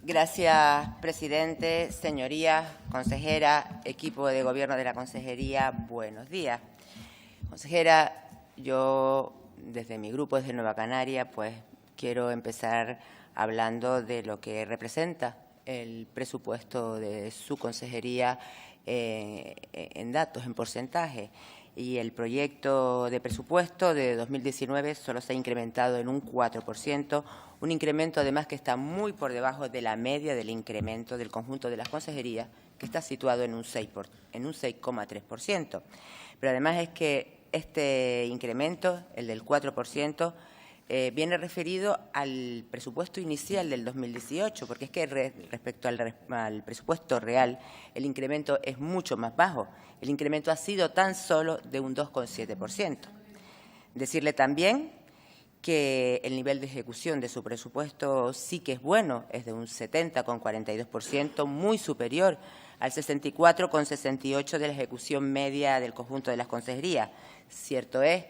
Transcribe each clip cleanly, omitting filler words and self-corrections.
Gracias, presidente, señorías, consejera, equipo de gobierno de la consejería, buenos días. Consejera, yo desde mi grupo, desde Nueva Canaria, pues quiero empezar hablando de lo que representa el presupuesto de su consejería en datos, en porcentaje. Y el proyecto de presupuesto de 2019 solo se ha incrementado en un 4%, un incremento además que está muy por debajo de la media del incremento del conjunto de las consejerías, que está situado en un 6,3%. Pero además es que este incremento, el del 4%, viene referido al presupuesto inicial del 2018, porque es que respecto al presupuesto real, el incremento es mucho más bajo. El incremento ha sido tan solo de un 2,7%. Decirle también que el nivel de ejecución de su presupuesto sí que es bueno, es de un 70,42%, muy superior al 64,68% de la ejecución media del conjunto de las consejerías. Cierto es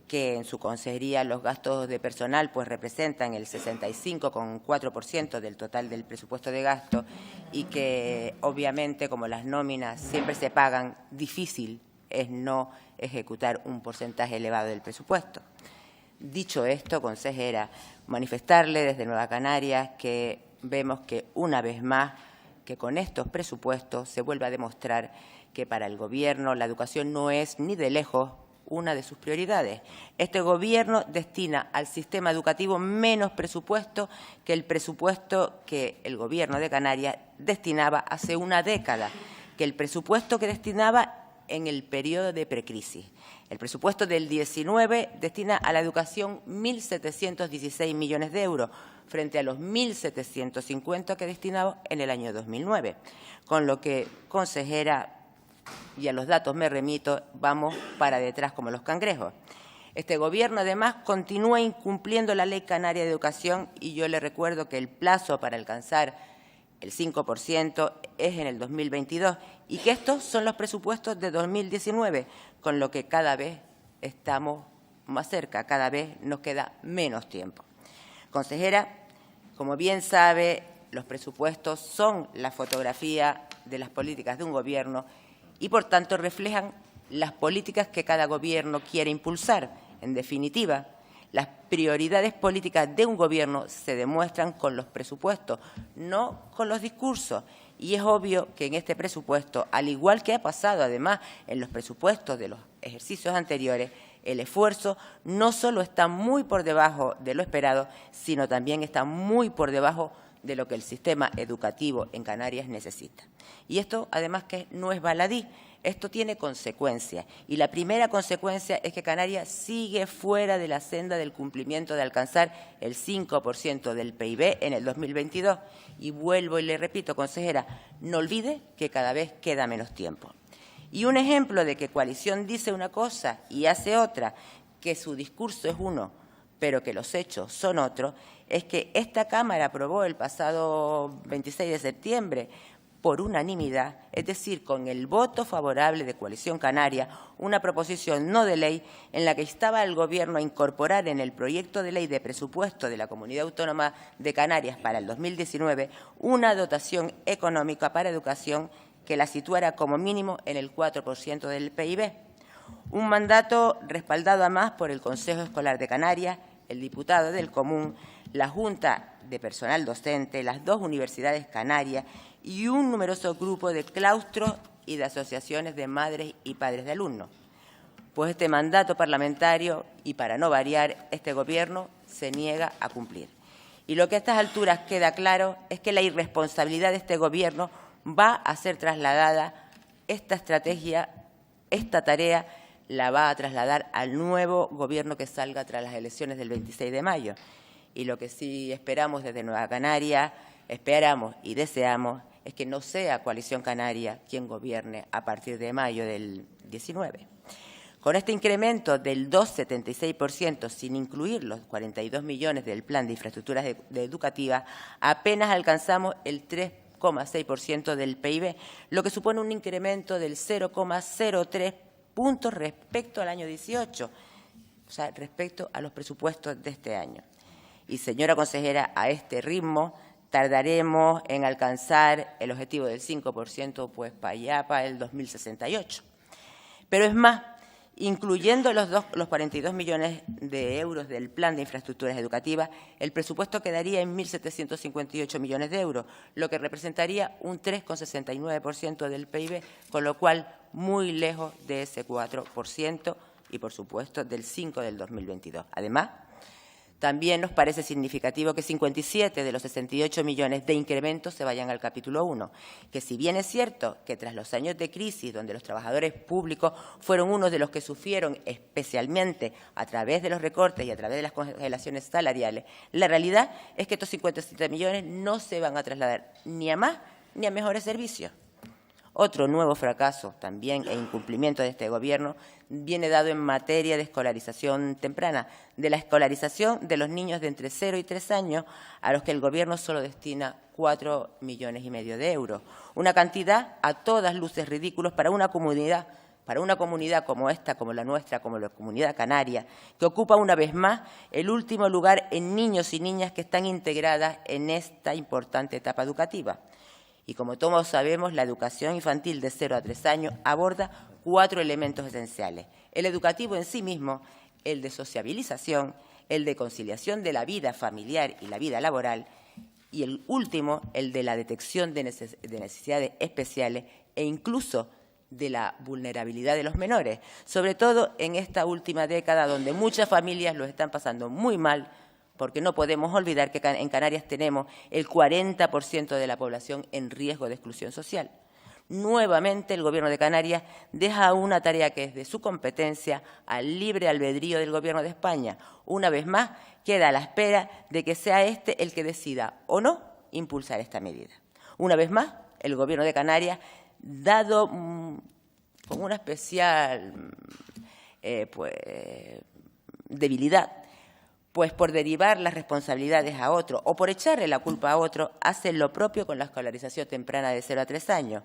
que en su consejería los gastos de personal pues representan el 65,4% del total del presupuesto de gasto y que obviamente como las nóminas siempre se pagan, difícil es no ejecutar un porcentaje elevado del presupuesto. Dicho esto, consejera, manifestarle desde Nueva Canarias que vemos que una vez más que con estos presupuestos se vuelve a demostrar que para el Gobierno la educación no es ni de lejos una de sus prioridades. Este Gobierno destina al sistema educativo menos presupuesto que el presupuesto que el Gobierno de Canarias destinaba hace una década, que el presupuesto que destinaba en el periodo de precrisis. El presupuesto del 19 destina a la educación 1.716 millones de euros, frente a los 1.750 que destinaba en el año 2009. Con lo que, consejera, y a los datos me remito, vamos para detrás como los cangrejos. Este Gobierno, además, continúa incumpliendo la Ley Canaria de Educación y yo le recuerdo que el plazo para alcanzar el 5% es en el 2022 y que estos son los presupuestos de 2019, con lo que cada vez estamos más cerca, cada vez nos queda menos tiempo. Consejera, como bien sabe, los presupuestos son la fotografía de las políticas de un Gobierno y, por tanto, reflejan las políticas que cada Gobierno quiere impulsar. En definitiva, las prioridades políticas de un Gobierno se demuestran con los presupuestos, no con los discursos. Y es obvio que en este presupuesto, al igual que ha pasado además en los presupuestos de los ejercicios anteriores, el esfuerzo no solo está muy por debajo de lo esperado, sino también está muy por debajo de lo que el sistema educativo en Canarias necesita. Y esto, además, que no es baladí, esto tiene consecuencias. Y la primera consecuencia es que Canarias sigue fuera de la senda del cumplimiento de alcanzar el 5% del PIB en el 2022. Y vuelvo y le repito, consejera, no olvide que cada vez queda menos tiempo. Y un ejemplo de que coalición dice una cosa y hace otra, que su discurso es uno, pero que los hechos son otros, es que esta Cámara aprobó el pasado 26 de septiembre por unanimidad, es decir, con el voto favorable de Coalición Canaria, una proposición no de ley en la que instaba al Gobierno a incorporar en el proyecto de ley de presupuesto de la Comunidad Autónoma de Canarias para el 2019 una dotación económica para educación que la situara como mínimo en el 4% del PIB. Un mandato respaldado además por el Consejo Escolar de Canarias, el diputado del Común, la Junta de Personal Docente, las dos universidades canarias y un numeroso grupo de claustros y de asociaciones de madres y padres de alumnos. Pues este mandato parlamentario, y para no variar, este Gobierno se niega a cumplir. Y lo que a estas alturas queda claro es que la irresponsabilidad de este Gobierno va a ser trasladada, esta estrategia, esta tarea, la va a trasladar al nuevo Gobierno que salga tras las elecciones del 26 de mayo. Y lo que sí esperamos desde Nueva Canaria, esperamos y deseamos, es que no sea Coalición Canaria quien gobierne a partir de mayo del 19. Con este incremento del 2,76%, sin incluir los 42 millones del Plan de Infraestructuras Educativas, apenas alcanzamos el 3,6% del PIB, lo que supone un incremento del 0,03 puntos respecto al año 18, o sea, respecto a los presupuestos de este año. Y, señora consejera, a este ritmo tardaremos en alcanzar el objetivo del 5%, pues para allá, para el 2068. Pero es más, incluyendo los 42 millones de euros del Plan de Infraestructuras Educativas, el presupuesto quedaría en 1.758 millones de euros, lo que representaría un 3,69% del PIB, con lo cual muy lejos de ese 4% y, por supuesto, del 5% del 2022. Además, también nos parece significativo que 57 de los 68 millones de incrementos se vayan al capítulo 1, que si bien es cierto que tras los años de crisis, donde los trabajadores públicos fueron unos de los que sufrieron especialmente a través de los recortes y a través de las congelaciones salariales, la realidad es que estos 57 millones no se van a trasladar ni a más ni a mejores servicios. Otro nuevo fracaso también e incumplimiento de este Gobierno viene dado en materia de escolarización temprana, de la escolarización de los niños de entre 0 y 3 años, a los que el Gobierno solo destina 4,5 millones de euros. Una cantidad a todas luces ridículos para una comunidad como esta, como la nuestra, como la Comunidad Canaria, que ocupa una vez más el último lugar en niños y niñas que están integradas en esta importante etapa educativa. Y como todos sabemos, la educación infantil de 0 a 3 años aborda 4 elementos esenciales. El educativo en sí mismo, el de sociabilización, el de conciliación de la vida familiar y la vida laboral, y el último, el de la detección de necesidades especiales e incluso de la vulnerabilidad de los menores, sobre todo en esta última década donde muchas familias lo están pasando muy mal, porque no podemos olvidar que en Canarias tenemos el 40% de la población en riesgo de exclusión social. Nuevamente, el Gobierno de Canarias deja una tarea que es de su competencia al libre albedrío del Gobierno de España. Una vez más, queda a la espera de que sea este el que decida o no impulsar esta medida. Una vez más, el Gobierno de Canarias, dado con una especial debilidad, pues por derivar las responsabilidades a otro o por echarle la culpa a otro, hacen lo propio con la escolarización temprana de 0 a 3 años.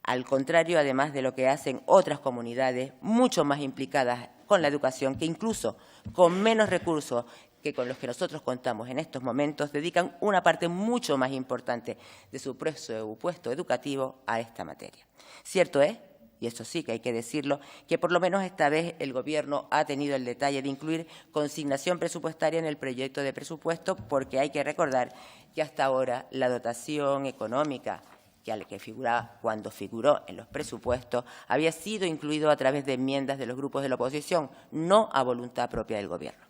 Al contrario, además de lo que hacen otras comunidades mucho más implicadas con la educación, que incluso con menos recursos que con los que nosotros contamos en estos momentos, dedican una parte mucho más importante de su presupuesto educativo a esta materia. Cierto es, y eso sí que hay que decirlo, que por lo menos esta vez el Gobierno ha tenido el detalle de incluir consignación presupuestaria en el proyecto de presupuesto, porque hay que recordar que hasta ahora la dotación económica que figuraba cuando figuró en los presupuestos había sido incluido a través de enmiendas de los grupos de la oposición, no a voluntad propia del Gobierno.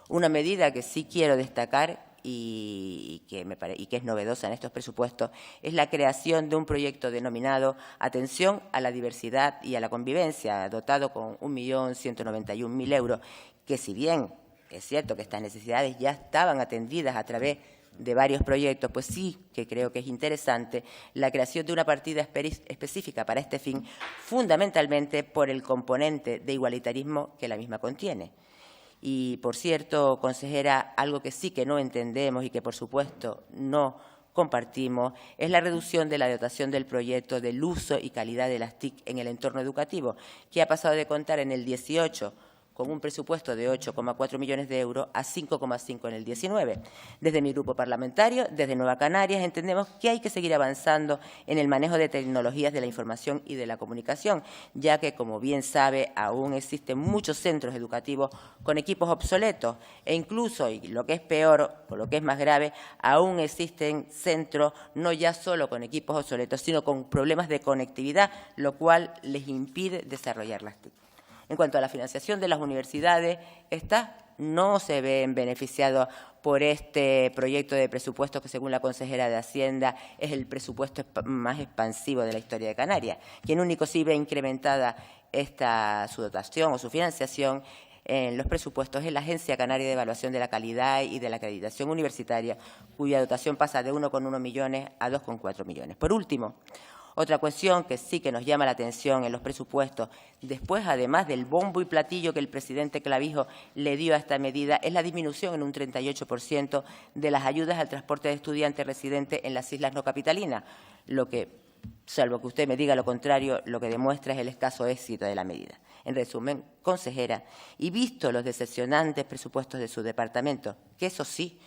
Una medida que sí quiero destacar y que es novedosa en estos presupuestos es la creación de un proyecto denominado Atención a la Diversidad y a la Convivencia, dotado con 1.191.000 euros, que si bien es cierto que estas necesidades ya estaban atendidas a través de varios proyectos, pues sí que creo que es interesante la creación de una partida específica para este fin, fundamentalmente por el componente de igualitarismo que la misma contiene. Y, por cierto, consejera, algo que sí que no entendemos y que, por supuesto, no compartimos es la reducción de la dotación del proyecto del uso y calidad de las TIC en el entorno educativo, que ha pasado de contar en el 18 con un presupuesto de 8,4 millones de euros a 5,5 en el 19. Desde mi grupo parlamentario, desde Nueva Canarias, entendemos que hay que seguir avanzando en el manejo de tecnologías de la información y de la comunicación, ya que, como bien sabe, aún existen muchos centros educativos con equipos obsoletos e incluso, y lo que es peor o lo que es más grave, aún existen centros no ya solo con equipos obsoletos, sino con problemas de conectividad, lo cual les impide desarrollar las TIC. En cuanto a la financiación de las universidades, estas no se ven beneficiadas por este proyecto de presupuesto que, según la consejera de Hacienda, es el presupuesto más expansivo de la historia de Canarias. Quien único sí ve incrementada su dotación o su financiación en los presupuestos es la Agencia Canaria de Evaluación de la Calidad y de la Acreditación Universitaria, cuya dotación pasa de 1,1 millones a 2,4 millones. Por último, otra cuestión que sí que nos llama la atención en los presupuestos, después, además del bombo y platillo que el presidente Clavijo le dio a esta medida, es la disminución en un 38% de las ayudas al transporte de estudiantes residentes en las islas no capitalinas, lo que, salvo que usted me diga lo contrario, lo que demuestra es el escaso éxito de la medida. En resumen, consejera, y visto los decepcionantes presupuestos de su departamento, que eso sí,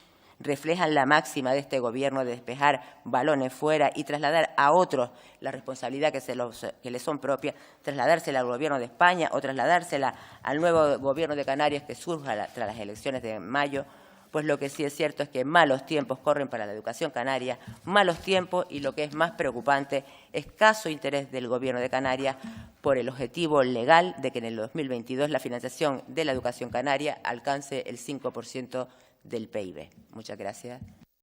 reflejan la máxima de este gobierno de despejar balones fuera y trasladar a otros la responsabilidad que les son propias, trasladársela al gobierno de España o trasladársela al nuevo gobierno de Canarias que surja tras las elecciones de mayo, pues lo que sí es cierto es que malos tiempos corren para la educación canaria, malos tiempos y lo que es más preocupante, escaso interés del Gobierno de Canarias por el objetivo legal de que en el 2022 la financiación de la educación canaria alcance el 5% del PIB. Muchas gracias.